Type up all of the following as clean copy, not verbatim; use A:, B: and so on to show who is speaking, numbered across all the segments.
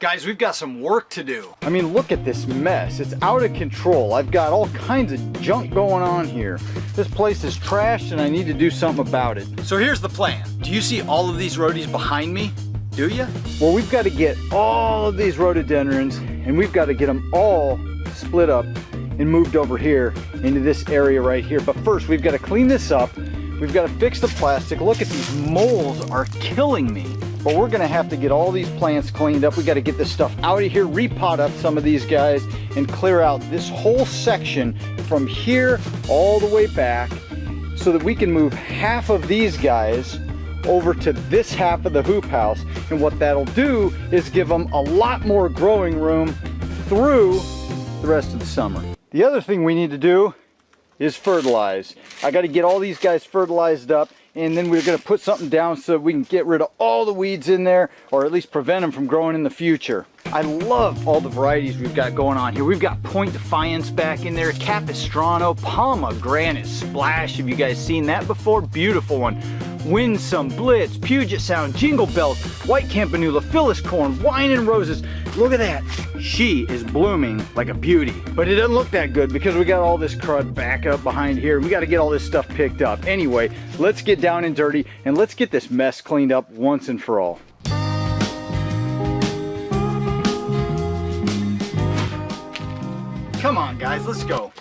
A: Guys, we've got some work to do.
B: I mean, look at this mess. It's out of control. I've got all kinds of junk going on here. This place is trashed and I need to do something about it.
A: So here's the plan. Do you see all of these rhodies behind me? Do you?
B: Well, we've got to get all of these rhododendrons and we've got to get them all split up and moved over here into this area right here. But first, we've got to clean this up. We've got to fix the plastic. Look at these moles are killing me. But we're gonna have to get all these plants cleaned up. We gotta get this stuff out of here, repot up some of these guys, and clear out this whole section from here all the way back so that we can move half of these guys over to this half of the hoop house. And what that'll do is give them a lot more growing room through the rest of the summer. The other thing we need to do is fertilize. I gotta get all these guys fertilized up, and then we're going to put something down so we can get rid of all the weeds in there, or at least prevent them from growing in the future. I love all the varieties we've got going on here. We've got Point Defiance back in there, Capistrano, Pomegranate Splash. Have you guys seen that before? Beautiful one. Winsome, Blitz, Puget Sound, Jingle Bells, White Campanula, Phyllis Corn, Wine and Roses. Look at that. She is blooming like a beauty. But it doesn't look that good because we got all this crud back up behind here. We got to get all this stuff picked up. Anyway, let's get down and dirty and let's get this mess cleaned up once and for all.
A: Come on, guys, let's go.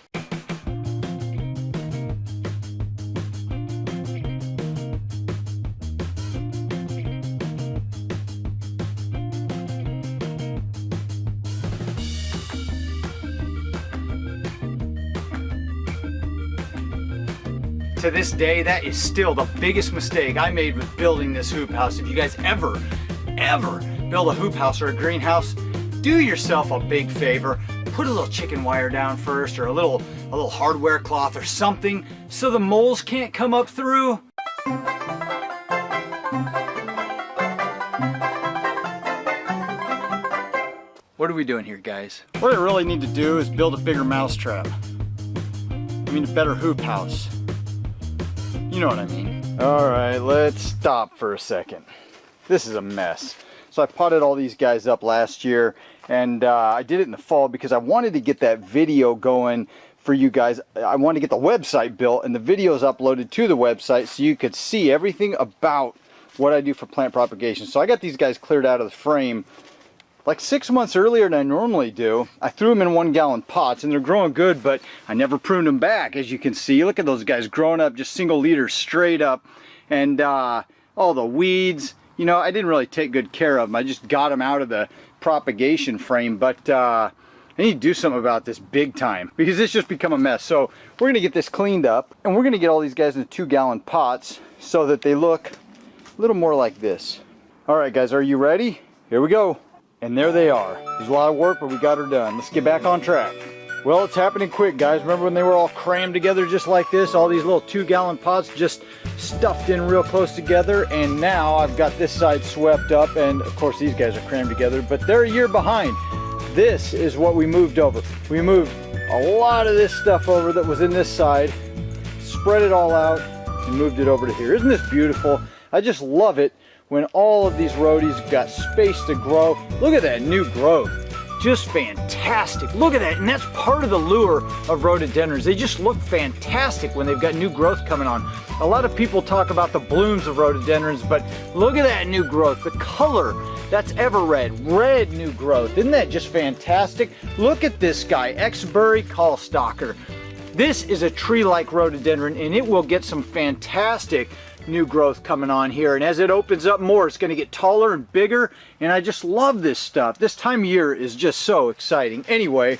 A: To this day, that is still the biggest mistake I made with building this hoop house. If you guys ever build a hoop house or a greenhouse, do yourself a big favor. Put a little chicken wire down first, or a little hardware cloth or something, so the moles can't come up through. What are we doing here, guys?
B: What I really need to do is build a bigger mousetrap. I mean, a better hoop house. You know what I mean. All right, let's stop for a second. This is a mess. So I potted all these guys up last year, and I did it in the fall because I wanted to get that video going for you guys. I wanted to get the website built and the videos uploaded to the website so you could see everything about what I do for plant propagation. So I got these guys cleared out of the frame like 6 months earlier than I normally do. I threw them in 1-gallon pots and they're growing good, but I never pruned them back. As you can see, look at those guys growing up just single leader straight up. And all the weeds, you know, I didn't really take good care of them. I just got them out of the propagation frame, but I need to do something about this big time because it's just become a mess. So we're gonna get this cleaned up and we're gonna get all these guys in 2-gallon pots so that they look a little more like this. All right, guys, are you ready? Here we go. And there they are. It was a lot of work, but we got her done. Let's get back on track. Well, it's happening quick, guys. Remember when they were all crammed together just like this? All these little 2-gallon pots just stuffed in real close together. And now I've got this side swept up. And of course, these guys are crammed together, but they're a year behind. This is what we moved over. We moved a lot of this stuff over that was in this side, spread it all out, and moved it over to here. Isn't this beautiful? I just love it when all of these rhodies got space to grow. Look at that new growth. Just fantastic. Look at that. And that's part of the lure of rhododendrons. They just look fantastic when they've got new growth coming on. A lot of people talk about the blooms of rhododendrons, but look at that new growth. The color, that's ever red new growth. Isn't that just fantastic? Look at this guy, Exbury Callstalker. This is a tree-like rhododendron, and it will get some fantastic new growth coming on here. And as it opens up more, it's going to get taller and bigger. And I just love this stuff. This time of year is just so exciting. Anyway,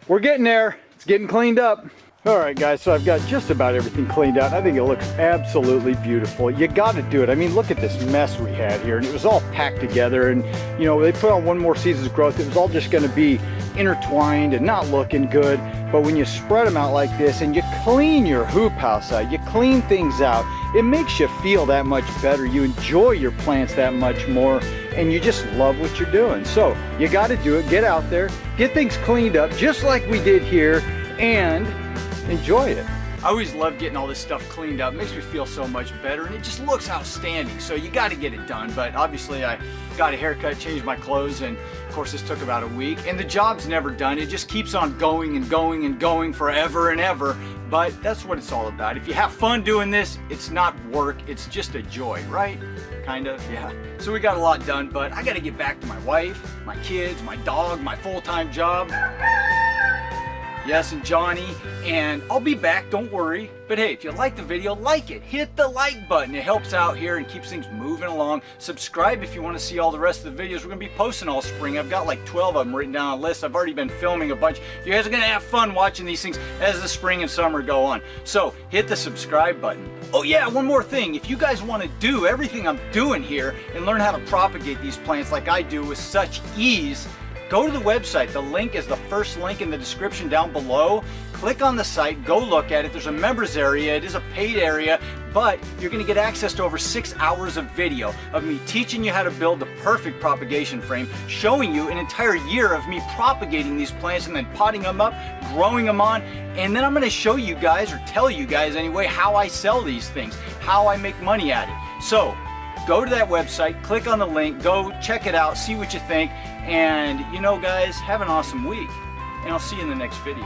B: we're getting there. It's getting cleaned up. All right, guys, so I've got just about everything cleaned out. I think it looks absolutely beautiful. You got to do it. I mean, look at this mess we had here, and it was all packed together. And, you know, they put on one more season's growth. It was all just going to be intertwined and not looking good. But when you spread them out like this and you clean your hoop house out, you clean things out, it makes you feel that much better. You enjoy your plants that much more, and you just love what you're doing. So you got to do it. Get out there, get things cleaned up just like we did here, and enjoy it.
A: I always love getting all this stuff cleaned up. It makes me feel so much better, and it just looks outstanding. So you got to get it done. But obviously I got a haircut, changed my clothes, and of course this took about a week. And the job's never done. It just keeps on going and going and going forever and ever. But that's what it's all about. If you have fun doing this, it's not work, it's just a joy, right? Kind of, yeah. So we got a lot done, but I gotta get back to my wife, my kids, my dog, my full-time job. Yes, and Johnny, and I'll be back, don't worry. But hey, if you like the video, like it. Hit the like button. It helps out here and keeps things moving along. Subscribe if you want to see all the rest of the videos. We're going to be posting all spring. I've got like 12 of them written down on a list. I've already been filming a bunch. You guys are going to have fun watching these things as the spring and summer go on. So hit the subscribe button. Oh yeah, one more thing. If you guys want to do everything I'm doing here and learn how to propagate these plants like I do with such ease, go to the website. The link is the first link in the description down below. Click on the site, go look at it. There's a members area. It is a paid area, but you're going to get access to over 6 hours of video of me teaching you how to build the perfect propagation frame, showing you an entire year of me propagating these plants and then potting them up, growing them on, and then I'm going to show you guys, or tell you guys anyway, how I sell these things, how I make money at it. So go to that website, click on the link, go check it out, see what you think, and you know guys, have an awesome week, and I'll see you in the next video.